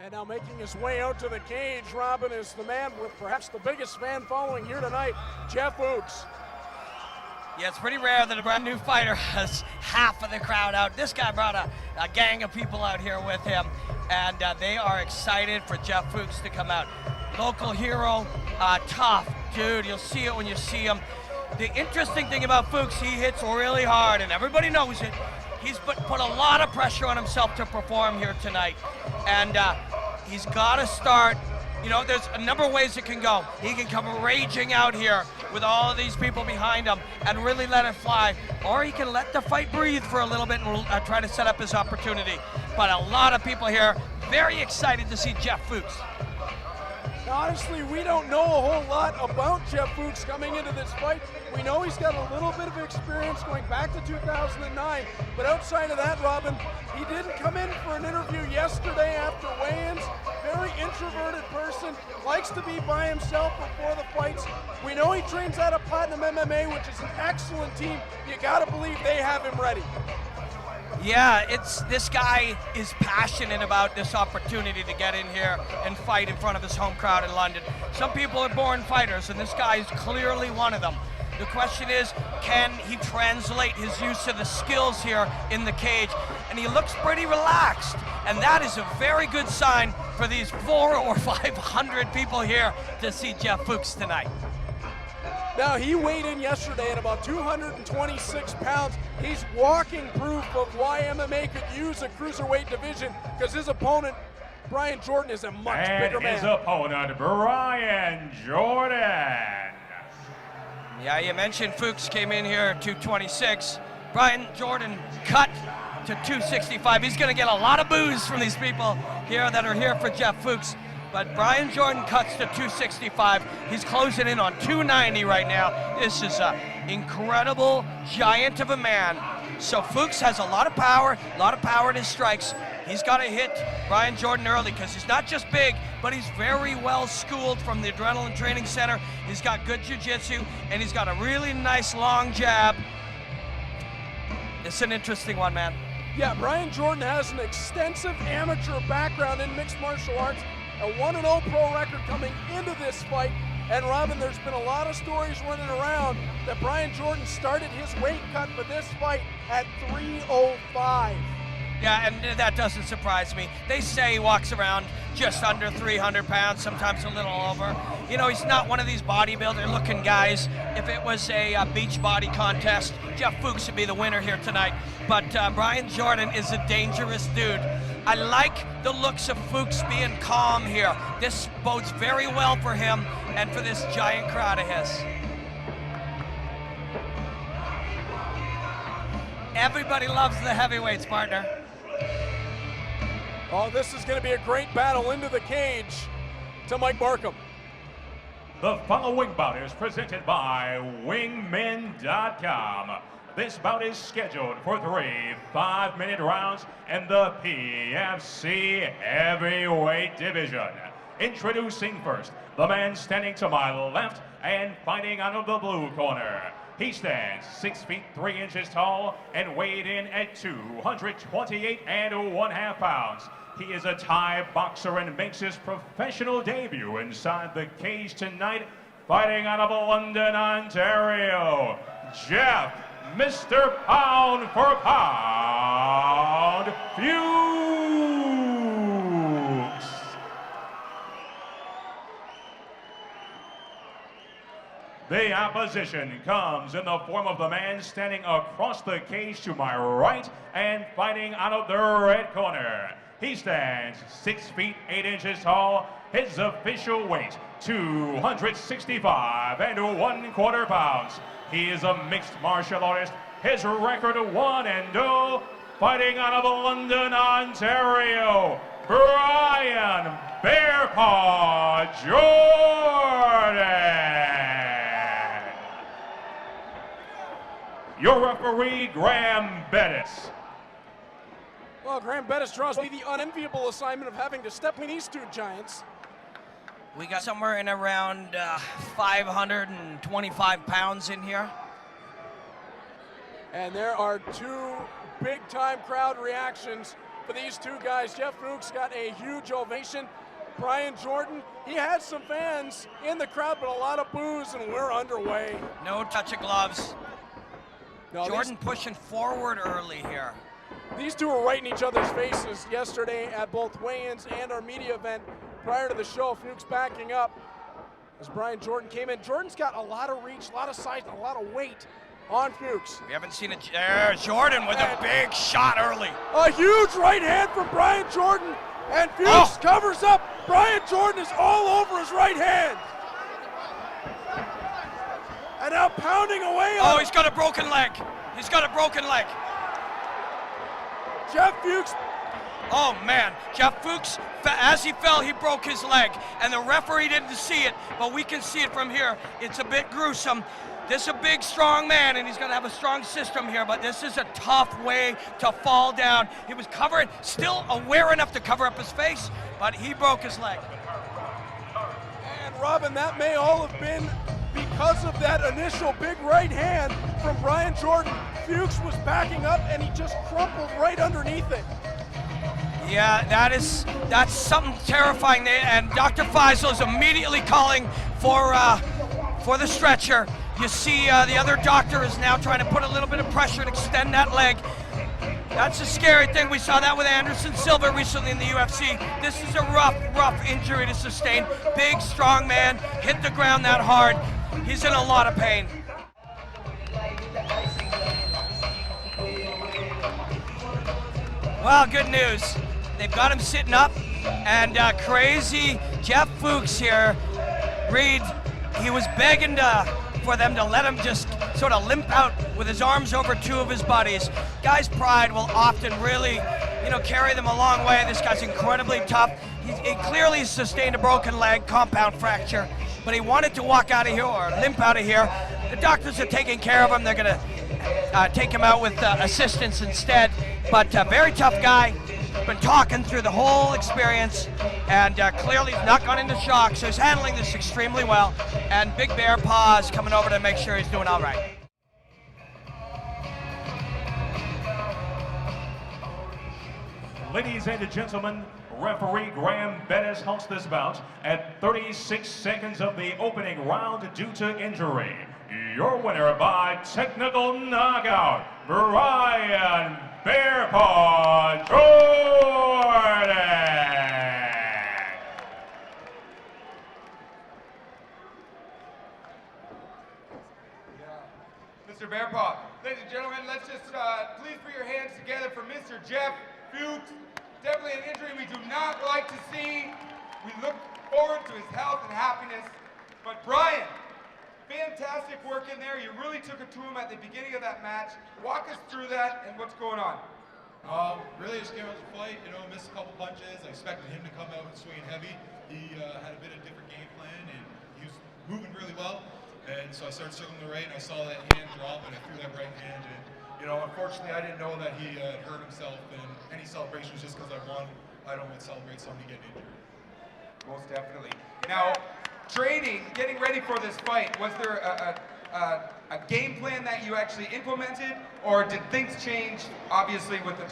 And now making his way out to the cage, Robin, is the man with perhaps the biggest fan following here tonight, Jeff Fuchs. Yeah, it's pretty rare that a brand new fighter has half of the crowd out. This guy brought a gang of people out here with him, and they are excited for Jeff Fuchs to come out. Local hero, tough dude. You'll see it when you see him. The interesting thing about Fuchs, he hits really hard, and everybody knows it. He's put a lot of pressure on himself to perform here tonight, and he's got to start. You know, there's a number of ways it can go. He can come raging out here with all of these people behind him and really let it fly, or he can let the fight breathe for a little bit and try to set up his opportunity. But a lot of people here very excited to see Jeff Fuchs. Honestly, we don't know a whole lot about Jeff Fuchs coming into this fight. We know he's got a little bit of experience going back to 2009, but outside of that, Robin, he didn't come in for an interview yesterday after weigh-ins. Very introverted person, likes to be by himself before the fights. We know he trains out of Platinum MMA, which is an excellent team. You gotta believe they have him ready. Yeah, this guy is passionate about this opportunity to get in here and fight in front of his home crowd in London. Some people are born fighters, and this guy is clearly one of them. The question is, can he translate his use of the skills here in the cage? And he looks pretty relaxed, and that is a very good sign for these 400 or 500 people here to see Jeff Fuchs tonight. Now, he weighed in yesterday at about 226 pounds. He's walking proof of why MMA could use a cruiserweight division, because his opponent, Bryan Jordan, is a much bigger man. And his opponent, Bryan Jordan. Yeah, you mentioned Fuchs came in here at 226. Bryan Jordan cut to 265. He's going to get a lot of boos from these people here that are here for Jeff Fuchs. But Bryan Jordan cuts to 265. He's closing in on 290 right now. This is an incredible giant of a man. So Fuchs has a lot of power in his strikes. He's got to hit Bryan Jordan early because he's not just big, but he's very well schooled from the Adrenaline Training Center. He's got good jiu-jitsu, and he's got a really nice long jab. It's an interesting one, man. Yeah, Bryan Jordan has an extensive amateur background in mixed martial arts, a 1-0 pro record coming into this fight. And Robin, there's been a lot of stories running around that Bryan Jordan started his weight cut for this fight at 305. Yeah, and that doesn't surprise me. They say he walks around just under 300 pounds, sometimes a little over. You know, he's not one of these bodybuilder-looking guys. If it was a beach body contest, Jeff Fuchs would be the winner here tonight. But Bryan Jordan is a dangerous dude. I like the looks of Fuchs being calm here. This bodes very well for him and for this giant crowd of his. Everybody loves the heavyweights, partner. Oh, this is going to be a great battle into the cage to Mike Markham. The following bout is presented by Wingmen.com. This bout is scheduled for 3 5-minute rounds in the PFC heavyweight division. Introducing first, the man standing to my left and fighting out of the blue corner. He stands 6 feet 3 inches tall and weighed in at 228 1/2 pounds. He is a Thai boxer and makes his professional debut inside the cage tonight, fighting out of London, Ontario, Jeff, Mr. Pound for Pound, Fuchs. The opposition comes in the form of the man standing across the cage to my right and fighting out of the red corner. He stands 6 feet 8 inches tall. His official weight, 265 1/4 pounds. He is a mixed martial artist. His record 1-0, fighting out of London, Ontario, Bryan Bearpaw Jordan. Your referee, Graham Bettis. Well, Graham Bettis draws me the unenviable assignment of having to step between these two giants. We got somewhere in around 525 pounds in here. And there are two big-time crowd reactions for these two guys. Jeff Fuchs got a huge ovation. Bryan Jordan, he had some fans in the crowd, but a lot of boos, and we're underway. No touch of gloves. No, Jordan pushing forward early here. These two were right in each other's faces yesterday at both weigh-ins and our media event prior to the show. Fuchs backing up as Bryan Jordan came in. Jordan's got a lot of reach, a lot of size, and a lot of weight on Fuchs. We haven't seen it. There's Jordan with a big shot early. A huge right hand from Bryan Jordan, and Fuchs covers up. Bryan Jordan is all over his right hand. And now pounding away on he's got a broken leg. He's got a broken leg. Jeff Fuchs. Oh man, Jeff Fuchs, as he fell, he broke his leg. And the referee didn't see it, but we can see it from here. It's a bit gruesome. This is a big, strong man, and he's gonna have a strong system here, but this is a tough way to fall down. He was covered, still aware enough to cover up his face, but he broke his leg. And Robin, that may all have been because of that initial big right hand from Bryan Jordan. Fuchs was backing up, and he just crumpled right underneath it. Yeah, that's something terrifying, and Dr. Faisal is immediately calling for the stretcher. You see the other doctor is now trying to put a little bit of pressure to extend that leg. That's a scary thing. We saw that with Anderson Silva recently in the UFC. This is a rough injury to sustain. Big, strong man, hit the ground that hard. He's in a lot of pain. Well, good news. They've got him sitting up, and crazy Jeff Fuchs here. Reed, he was begging for them to let him just sort of limp out with his arms over two of his buddies. Guys' pride will often really, carry them a long way. This guy's incredibly tough. He clearly sustained a broken leg, compound fracture, but he wanted to walk out of here or limp out of here. The doctors are taking care of him. They're gonna take him out with assistance instead, but very tough guy. Been talking through the whole experience, and clearly he's not gone into shock, so he's handling this extremely well. And Big Bear Paws coming over to make sure he's doing all right. Ladies and gentlemen, referee Graham Bettis halts this bout at 36 seconds of the opening round due to injury. Your winner by technical knockout, Bryan Bearpaw Jordan. Mr. Bearpaw, ladies and gentlemen, let's just please put your hands together for Mr. Jeff Fuchs. Definitely an injury we do not like to see. We look forward to his health and happiness. But Bryan, fantastic work in there. You really took it to him at the beginning of that match. Walk us through that and what's going on. Really just came out to fight, missed a couple punches. I expected him to come out and swing heavy. He had a bit of a different game plan, and he was moving really well. And so I started circling the right, and I saw that hand drop, and I threw that right hand. And unfortunately, I didn't know that he had hurt himself, and any celebration was just because I won. I don't want to celebrate somebody getting injured. Most definitely. Now, training, getting ready for this fight, was there a game plan that you actually implemented, or did things change, obviously, with the